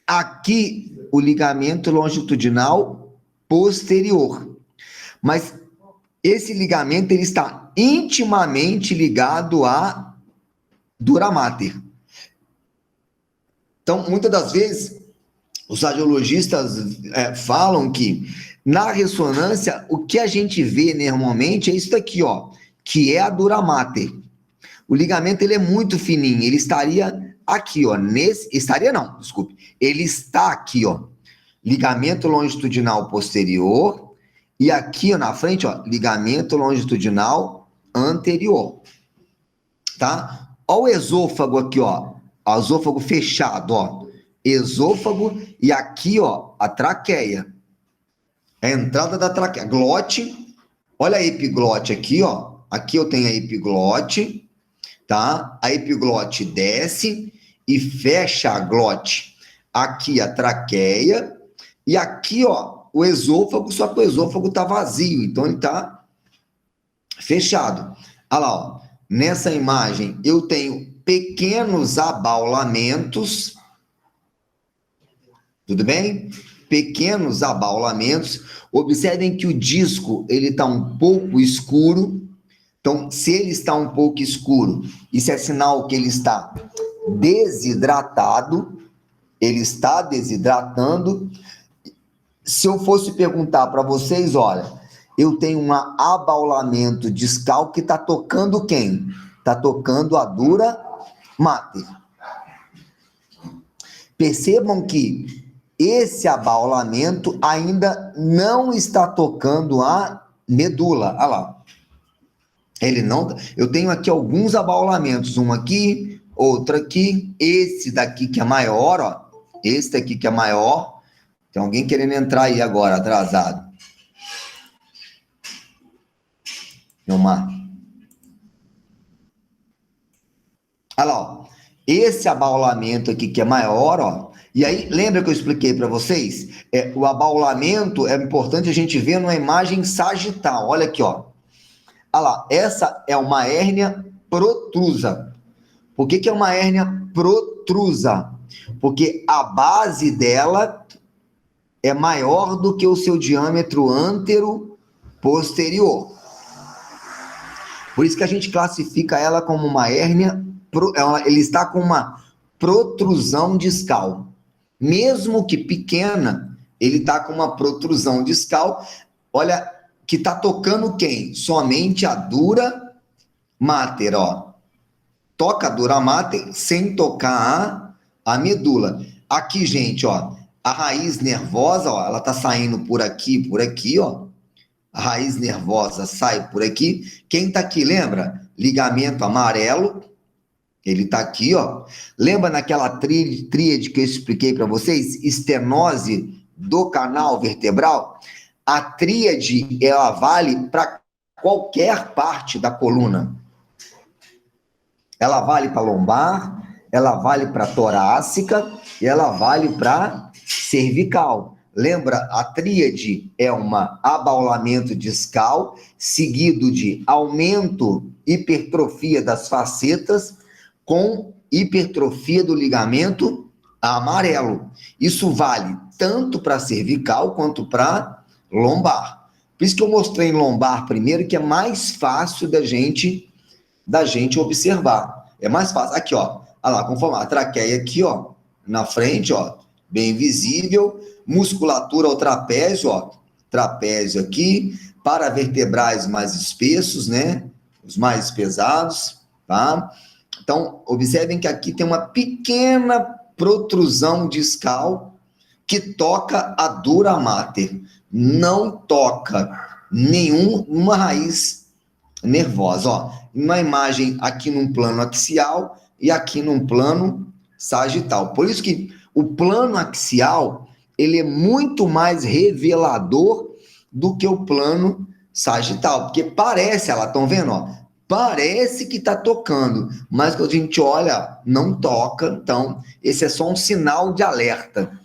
Aqui, o ligamento longitudinal posterior. Mas esse ligamento ele está intimamente ligado à dura mater. Então, muitas das vezes, os radiologistas falam que na ressonância, o que a gente vê normalmente é isso daqui, ó, que é a dura mater. O ligamento ele é muito fininho, ele estaria aqui, ó, ele está aqui, ó, ligamento longitudinal posterior, e aqui, ó, na frente, ó, ligamento longitudinal anterior, tá? Ó o esôfago aqui, ó, esôfago fechado, ó, esôfago, e aqui, ó, a traqueia, a entrada da traqueia, glote, olha a epiglote aqui, ó, aqui eu tenho a epiglote, tá? A epiglote desce e fecha a glote. Aqui a traqueia e aqui, ó, o esôfago, só que o esôfago tá vazio, então ele tá fechado. Olha lá, ó. Nessa imagem eu tenho pequenos abaulamentos, tudo bem? Pequenos abaulamentos. Observem que o disco ele tá um pouco escuro. Então, se ele está um pouco escuro, isso é sinal que ele está desidratado, ele está desidratando. Se eu fosse perguntar para vocês, olha, eu tenho um abaulamento discal que está tocando quem? Está tocando a dura mater. Percebam que esse abaulamento ainda não está tocando a medula. Olha lá. Ele não. Eu tenho aqui alguns abaulamentos, um aqui, outro aqui, esse daqui que é maior, ó. Esse daqui que é maior. Tem alguém querendo entrar aí agora, atrasado. Filmar. Olha lá, ó. Esse abaulamento aqui que é maior, ó. E aí, lembra que eu expliquei para vocês? O abaulamento é importante a gente ver numa imagem sagital. Olha aqui, ó. Olha lá, essa é uma hérnia protrusa. Por que é uma hérnia protrusa? Porque a base dela é maior do que o seu diâmetro antero-posterior. Por isso que a gente classifica ela como uma hérnia, ele está com uma protrusão discal. Mesmo que pequena, ele está com uma protrusão discal. Olha, que está tocando quem? Somente a dura mater, ó. Toca a dura mater sem tocar a medula. Aqui, gente, ó, a raiz nervosa, ó, ela está saindo por aqui, ó. A raiz nervosa sai por aqui. Quem está aqui, lembra? Ligamento amarelo. Ele está aqui, ó. Lembra naquela tríade que eu expliquei para vocês? Estenose do canal vertebral? A tríade, ela vale para qualquer parte da coluna. Ela vale para lombar, ela vale para torácica e ela vale para cervical. Lembra, a tríade é um abaulamento discal, seguido de aumento, hipertrofia das facetas, com hipertrofia do ligamento amarelo. Isso vale tanto para cervical quanto para lombar. Por isso que eu mostrei em lombar primeiro, que é mais fácil da gente observar. É mais fácil. Aqui, ó. Olha lá, conforme a traqueia aqui, ó, na frente, ó, bem visível. Musculatura ao trapézio, ó. Trapézio aqui. Paravertebrais mais espessos, né? Os mais pesados, tá? Então, observem que aqui tem uma pequena protrusão discal que toca a dura mater. Não toca nenhuma raiz nervosa. Ó, uma imagem aqui num plano axial e aqui num plano sagital. Por isso que o plano axial, ele é muito mais revelador do que o plano sagital. Porque parece, ela estão vendo, ó, parece que está tocando, mas quando a gente olha, não toca. Então, esse é só um sinal de alerta.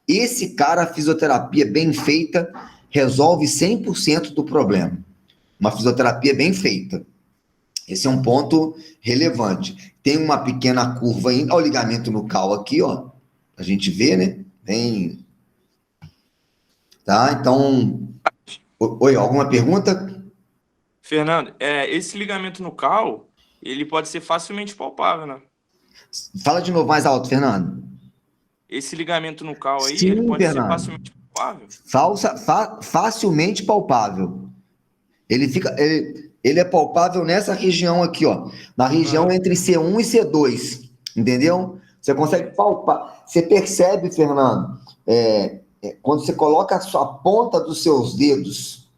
Esse cara, a fisioterapia bem feita, resolve 100% do problema. Uma fisioterapia bem feita. Esse é um ponto relevante. Tem uma pequena curva ainda, olha o ligamento nucal aqui, ó. A gente vê, né? Tem. Tá, então. Oi, alguma pergunta? Fernando, esse ligamento nucal, ele pode ser facilmente palpável, né? Fala de novo mais alto, Fernando. Esse ligamento nucal aí, Sim, ele pode Fernando. ser facilmente palpável? Facilmente palpável. Ele é palpável nessa região aqui, ó. Na região entre C1 e C2. Entendeu? Você consegue palpar. Você percebe, Fernando, quando você coloca a ponta dos seus dedos.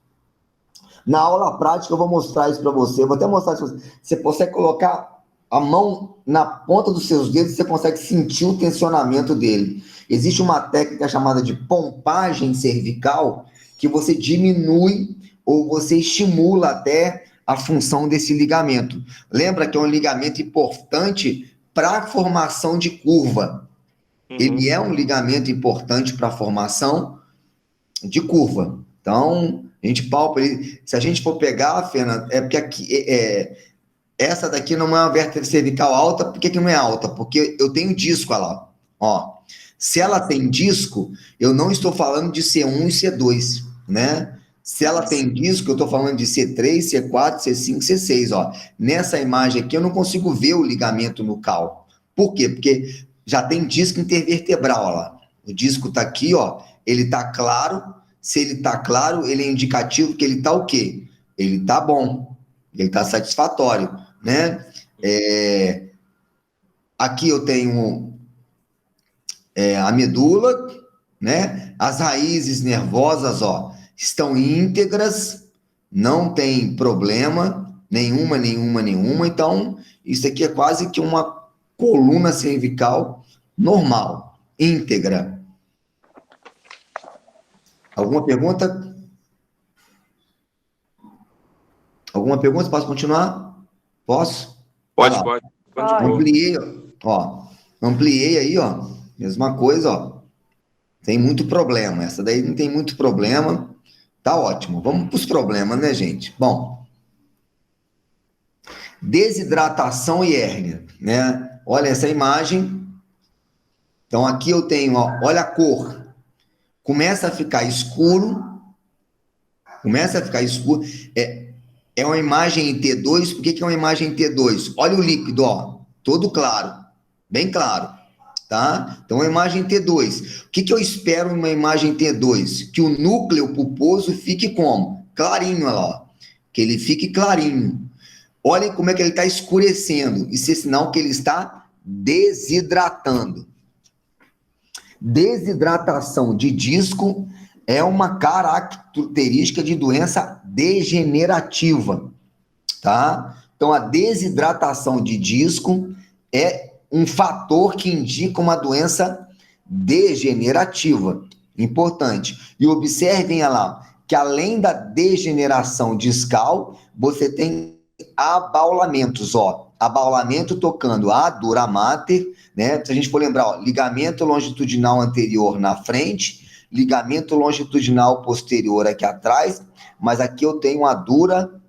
Na aula prática eu vou mostrar isso para você. Eu vou até mostrar isso para você. Você consegue colocar a mão na ponta dos seus dedos, você consegue sentir o tensionamento dele. Existe uma técnica chamada de pompagem cervical, que você diminui ou você estimula até a função desse ligamento. Lembra que é um ligamento importante para a formação de curva. Ele é um ligamento importante para a formação de curva. Então, a gente palpa ele. Se a gente for pegar, Fernando, é porque aqui essa daqui não é uma vértebra cervical alta. Por que não é alta? Porque eu tenho disco lá. Ó, se ela tem disco, eu não estou falando de C1 e C2, né? Se ela tem disco, eu estou falando de C3, C4, C5, C6, ó. Nessa imagem aqui, eu não consigo ver o ligamento nucal. Por quê? Porque já tem disco intervertebral, ó lá. O disco está aqui, ó. Ele está claro. Se ele está claro, ele é indicativo que ele está o quê? Ele está bom. Ele está satisfatório, né? Aqui eu tenho a medula, né? As raízes nervosas, ó, estão íntegras, não tem problema nenhuma. Então, isso aqui é quase que uma coluna cervical normal, íntegra. Alguma pergunta? Alguma pergunta? Posso continuar? Posso? Pode. Ampliei, Ó, ampliei aí, ó. Mesma coisa, ó. Tem muito problema. Essa daí não tem muito problema. Tá ótimo. Vamos para os problemas, né, gente? Bom, desidratação e hérnia, né? Olha essa imagem. Então, aqui eu tenho, ó, olha a cor. Começa a ficar escuro. Começa a ficar escuro. É uma imagem em T2. Por que é uma imagem em T2? Olha o líquido, ó. Todo claro. Bem claro. Tá? Então, uma imagem T2. O que eu espero em uma imagem T2? Que o núcleo pulposo fique como? Clarinho, olha lá. Ó. Que ele fique clarinho. Olhem como é que ele está escurecendo. Isso é sinal que ele está desidratando. Desidratação de disco é uma característica de doença degenerativa, tá? Então, a desidratação de disco é um fator que indica uma doença degenerativa. Importante. E observem lá, que além da degeneração discal, você tem abaulamentos, ó. Abaulamento tocando a dura mater, né? Se a gente for lembrar, ó, ligamento longitudinal anterior na frente, ligamento longitudinal posterior aqui atrás, mas aqui eu tenho a dura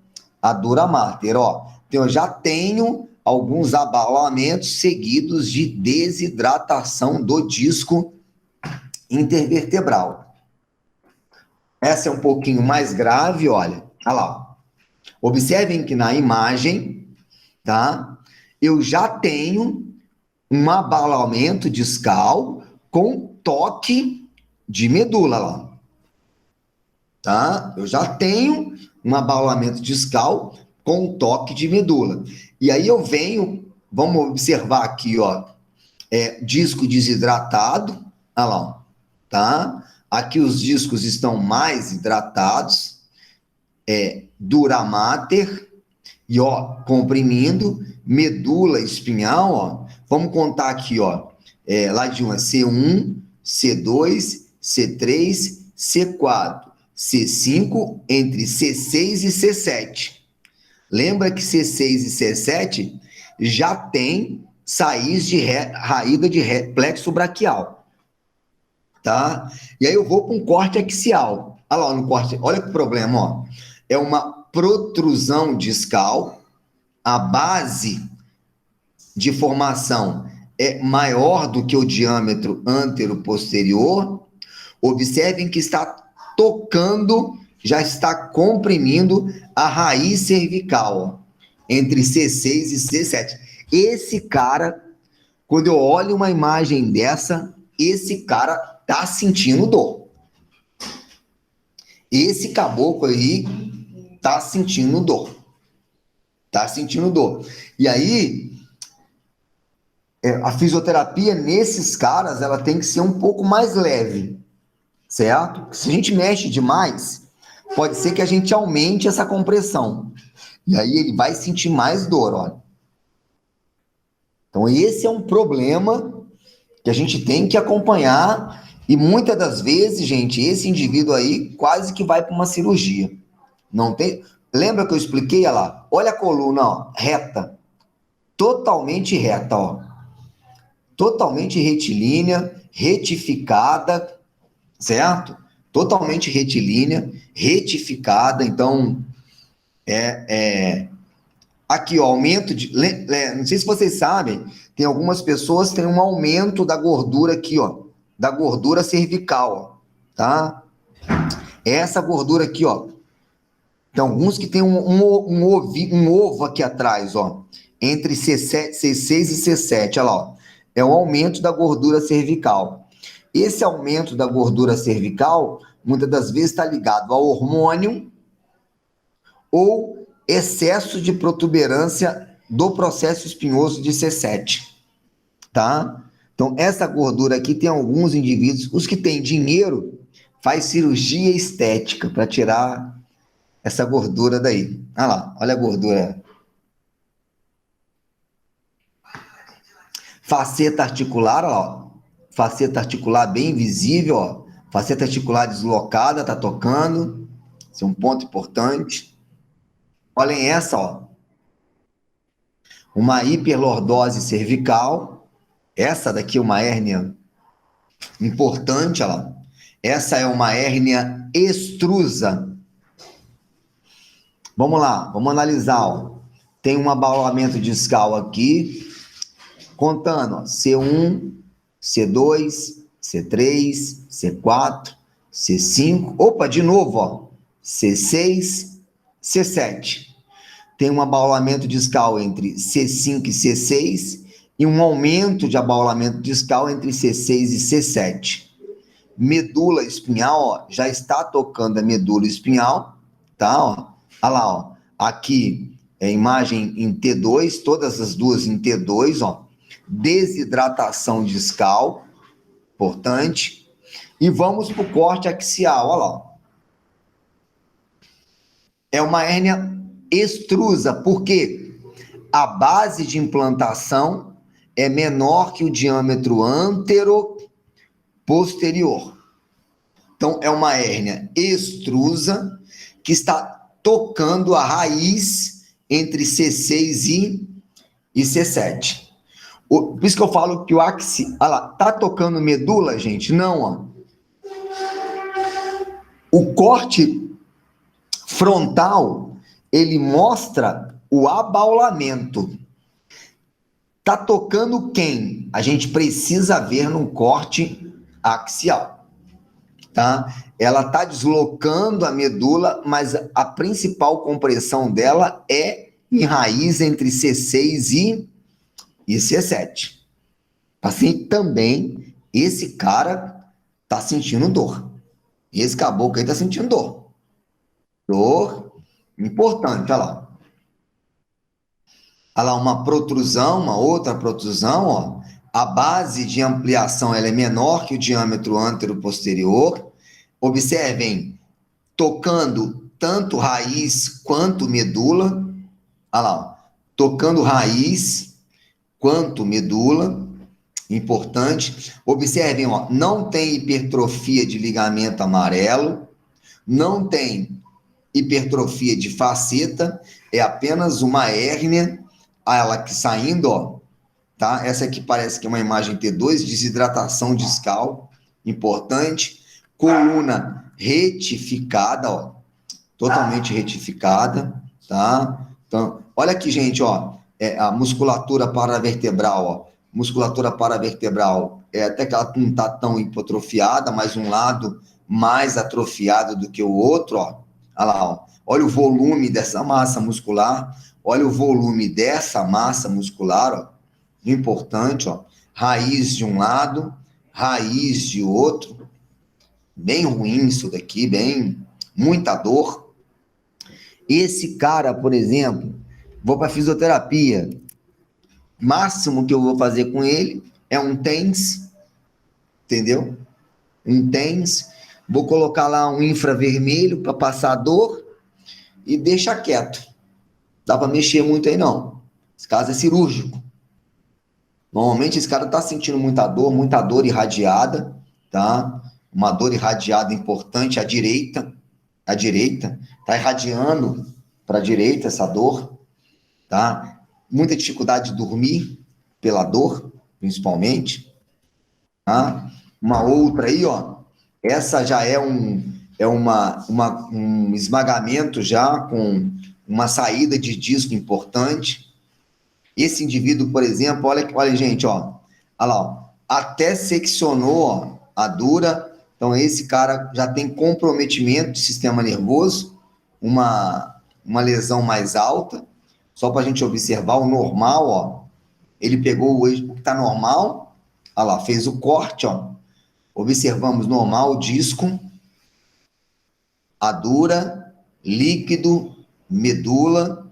mater, ó. Então, eu já tenho alguns abaulamentos seguidos de desidratação do disco intervertebral. Essa é um pouquinho mais grave, olha lá. Ó. Observem que na imagem, tá? Eu já tenho um abaulamento discal com toque de medula lá. Tá? Eu já tenho um abaulamento discal com toque de medula. E aí eu venho, vamos observar aqui, ó, disco desidratado, olha lá, ó, tá? Aqui os discos estão mais hidratados, dura mater, e ó, comprimindo, medula espinhal, ó, vamos contar aqui, ó, lá de uma C1, C2, C3, C4, C5, entre C6 e C7. Lembra que C6 e C7 já tem raiz de plexo braquial, tá? E aí eu vou para um corte axial. Olha lá no corte, olha que problema, ó. É uma protrusão discal, a base de formação é maior do que o diâmetro antero-posterior. Observem que está tocando, já está comprimindo a raiz cervical, ó, entre C6 e C7. Esse cara, quando eu olho uma imagem dessa, esse cara tá sentindo dor. Esse caboclo aí tá sentindo dor. Tá sentindo dor. E aí, a fisioterapia nesses caras, ela tem que ser um pouco mais leve, certo? Se a gente mexe demais, pode ser que a gente aumente essa compressão. E aí ele vai sentir mais dor, olha. Então esse é um problema que a gente tem que acompanhar e muitas das vezes, gente, esse indivíduo aí quase que vai para uma cirurgia. Não tem... Lembra que eu expliquei, olha lá? Olha a coluna, ó, reta. Totalmente reta, ó. Totalmente retilínea, retificada, certo? Totalmente retilínea, retificada, então aqui, ó, aumento de, não sei se vocês sabem, tem algumas pessoas que têm um aumento da gordura aqui, ó, da gordura cervical, ó, tá? Essa gordura aqui, ó, tem alguns que tem um ovo aqui atrás, ó, entre C6 e C7, olha lá, ó, é um aumento da gordura cervical. Esse aumento da gordura cervical, muitas das vezes está ligado ao hormônio ou excesso de protuberância do processo espinhoso de C7, tá? Então, essa gordura aqui tem alguns indivíduos, os que têm dinheiro, faz cirurgia estética para tirar essa gordura daí. Olha lá, olha a gordura. Faceta articular, ó, faceta articular bem visível, ó, faceta articular deslocada, tá tocando, esse é um ponto importante. Olhem essa, ó, uma hiperlordose cervical, Essa daqui é uma hérnia importante, olha lá. Essa é uma hérnia extrusa. Vamos lá, vamos analisar, ó. Tem um abaulamento discal aqui, contando, ó, C1, C2, C3, C4, C5, opa, de novo, ó, C6, C7. Tem um abaulamento discal entre C5 e C6 e um aumento de abaulamento discal entre C6 e C7. Medula espinhal, ó, já está tocando a medula espinhal, tá, ó. Olha lá, ó, aqui é a imagem em T2, todas as duas em T2, ó. Desidratação discal, importante. E vamos para o corte axial, olha lá, ó. É uma hérnia extrusa, porque a base de implantação é menor que o diâmetro antero-posterior. Então, é uma hérnia extrusa que está tocando a raiz entre C6 e C7. Por isso que eu falo que o axial... Olha lá, tá tocando medula, gente? Não, ó. O corte frontal, ele mostra o abaulamento. Tá tocando quem? A gente precisa ver no corte axial, tá? Ela tá deslocando a medula, mas a principal compressão dela é em raiz entre C6 e C7. Assim, também, esse cara tá sentindo dor. Esse caboclo aí tá sentindo dor. Dor importante, olha lá. Olha lá, uma protrusão, uma outra protrusão, ó. A base de ampliação ela é menor que o diâmetro antero-posterior. Observem, tocando tanto raiz quanto medula. Olha lá, ó. Tocando raiz quanto medula. Importante. Observem, ó, não tem hipertrofia de ligamento amarelo, não tem hipertrofia de faceta, é apenas uma hérnia, ela que saindo, ó, tá? Essa aqui parece que é uma imagem T2, desidratação discal, importante. Coluna retificada, ó, totalmente retificada, tá? Então, olha aqui, gente, ó, a musculatura paravertebral, ó, musculatura paravertebral, até que ela não está tão hipotrofiada, mas um lado mais atrofiado do que o outro, ó. Olha lá, ó. Olha o volume dessa massa muscular, olha o volume dessa massa muscular, ó. Importante, ó. Raiz de um lado, raiz de outro. Bem ruim isso daqui, muita dor. Esse cara, por exemplo, vou para fisioterapia. Máximo que eu vou fazer com ele é um TENS, entendeu? Um TENS, vou colocar lá um infravermelho para passar dor e deixa quieto. Dá para mexer muito aí não. Esse caso é cirúrgico. Normalmente esse cara está sentindo muita dor irradiada, tá? Uma dor irradiada importante à direita, está irradiando para a direita essa dor, tá? Muita dificuldade de dormir pela dor, principalmente, tá? Uma outra aí, ó, essa já é um esmagamento já com uma saída de disco importante. Esse indivíduo, por exemplo, olha gente, ó, olha lá, ó, até seccionou, ó, a dura. Então esse cara já tem comprometimento de sistema nervoso, uma lesão mais alta. Só para a gente observar o normal, ó. Ele pegou o que está normal, olha lá, fez o corte, ó. Observamos normal, disco, a dura, líquido, medula.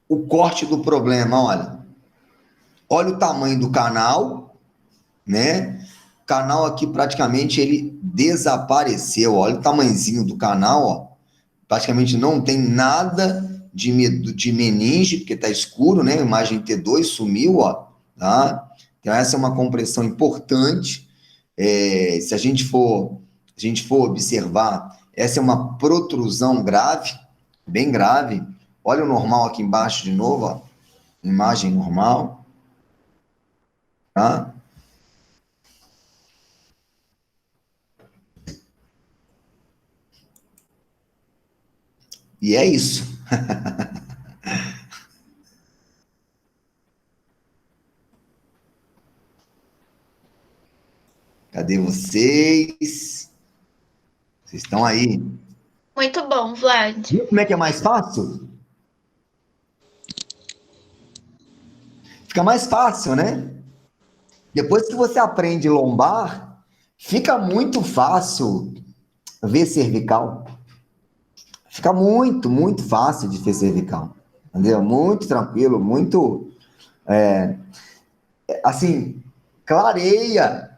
O corte do problema, olha. Olha o tamanho do canal, né? O canal aqui praticamente ele desapareceu. Olha o tamanhozinho do canal, ó. Praticamente não tem nada de meninge, porque está escuro, né? Imagem T2 sumiu, ó, tá? Então, essa é uma compressão importante. Se a gente for observar, essa é uma protrusão grave, bem grave. Olha o normal aqui embaixo de novo, ó. Imagem normal. tá? E é isso. Cadê vocês? Vocês estão aí? Muito bom, Vlad. Viu como é que é mais fácil? Fica mais fácil, né? Depois que você aprende lombar, fica muito fácil ver cervical. Fica muito, muito fácil de ver cervical. Entendeu? Muito tranquilo, muito... assim, clareia.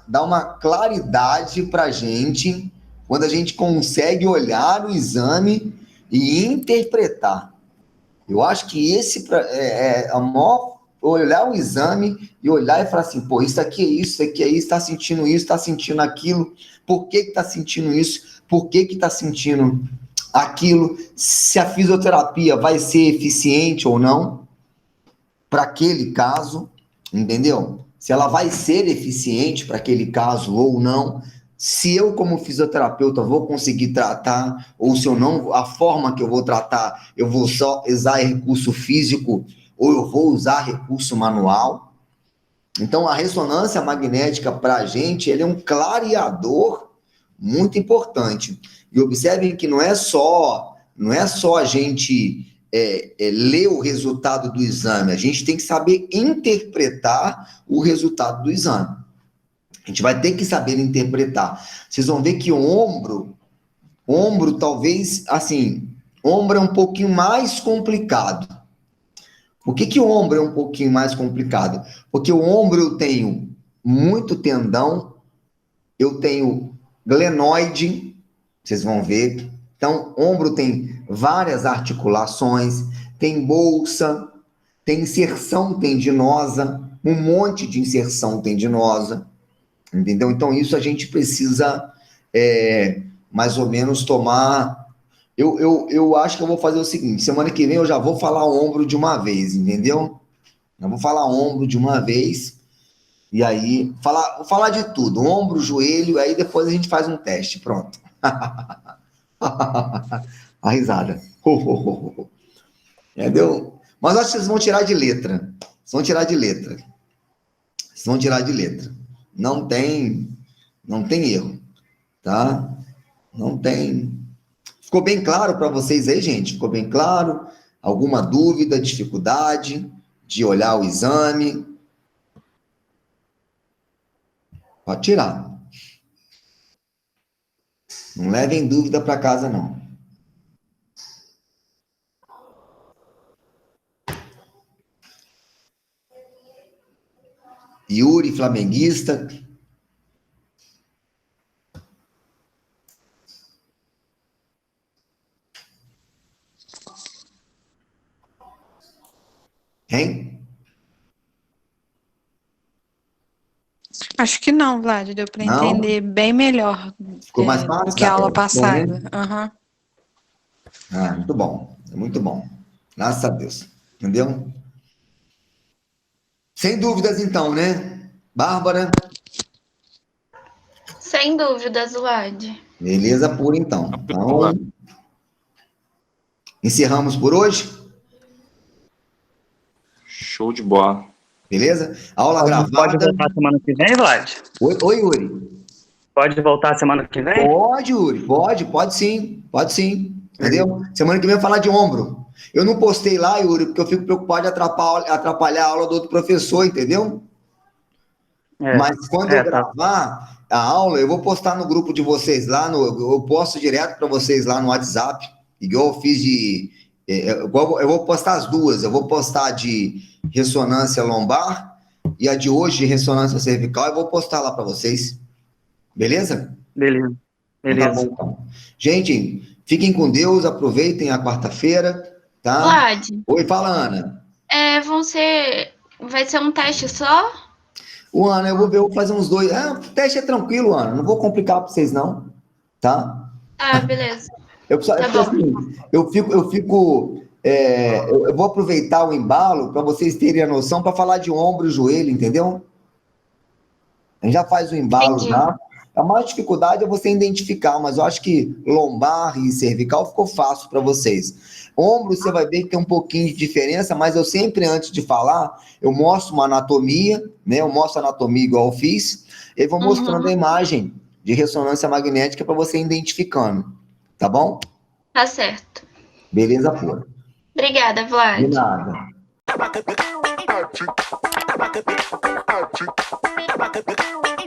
Dá uma claridade para a gente quando a gente consegue olhar o exame e interpretar. Eu acho que esse é a maior... olhar o exame e olhar e falar assim, pô, isso aqui é isso aqui é isso, está sentindo isso, está sentindo aquilo, por que está sentindo isso, por que está sentindo aquilo, se a fisioterapia vai ser eficiente ou não para aquele caso, entendeu? Se ela vai ser eficiente para aquele caso ou não, se eu, como fisioterapeuta, vou conseguir tratar, ou se eu não, a forma que eu vou tratar, eu vou só usar recurso físico, ou eu vou usar recurso manual. Então, a ressonância magnética, para a gente, ele é um clareador muito importante. E observem que não é só a gente ler o resultado do exame, a gente tem que saber interpretar o resultado do exame. A gente vai ter que saber interpretar. Vocês vão ver que ombro talvez, assim, ombro é um pouquinho mais complicado. Por que o ombro é um pouquinho mais complicado? Porque o ombro eu tenho muito tendão, eu tenho glenoide, vocês vão ver. Então, ombro tem várias articulações, tem bolsa, tem inserção tendinosa, um monte de inserção tendinosa, entendeu? Então, isso a gente precisa mais ou menos tomar... Eu acho que eu vou fazer o seguinte, semana que vem eu já vou falar ombro de uma vez, entendeu? Eu vou falar ombro de uma vez, e aí, vou falar de tudo, ombro, joelho, aí depois a gente faz um teste, pronto. A risada. Entendeu? Mas acho que vocês vão tirar de letra. Vocês vão tirar de letra. Vocês vão tirar de letra. Não tem erro, tá? Não tem... Ficou bem claro para vocês aí, gente? Ficou bem claro? Alguma dúvida, dificuldade de olhar o exame? Pode tirar. Não levem dúvida para casa, não. Yuri, flamenguista. Hein? Acho que não, Vlad, deu para entender bem melhor Ficou mais fácil do que a aula passada. Uhum. Ah, muito bom, muito bom. Graças a Deus, entendeu? Sem dúvidas, então, né? Bárbara? Sem dúvidas, Vlad. Beleza pura, então. Então, encerramos por hoje? Show de bola. Beleza? Aula gravada. Pode voltar semana que vem, Vlad? Oi, Yuri. Pode voltar semana que vem? Pode, Yuri, pode sim, entendeu? Semana que vem eu vou falar de ombro. Eu não postei lá, Yuri, porque eu fico preocupado de atrapalhar a aula do outro professor, entendeu? Mas quando eu gravar a aula, eu vou postar no grupo de vocês lá, eu posto direto para vocês lá no WhatsApp, igual eu fiz eu vou postar as duas, eu vou postar de ressonância lombar e a de hoje de ressonância cervical, eu vou postar lá para vocês. Beleza? Beleza. Tá bom, então. Gente, fiquem com Deus, aproveitem a quarta-feira, tá? Vlad. Oi, fala, Ana. Vai ser um teste só? Ana, eu vou fazer uns 2. O teste é tranquilo, Ana, não vou complicar para vocês não, tá? Beleza. Eu fico eu vou aproveitar o embalo para vocês terem a noção para falar de ombro e joelho, entendeu? A gente já faz o embalo Entendi. já. A maior dificuldade é você identificar, mas eu acho que lombar e cervical ficou fácil para vocês. Ombro, você vai ver que tem um pouquinho de diferença, mas eu sempre, antes de falar, eu mostro uma anatomia, né? Eu mostro a anatomia igual eu fiz, e vou mostrando a imagem de ressonância magnética para você ir identificando, tá bom? Tá certo. Beleza pura. Obrigada, Vlad. De nada. Back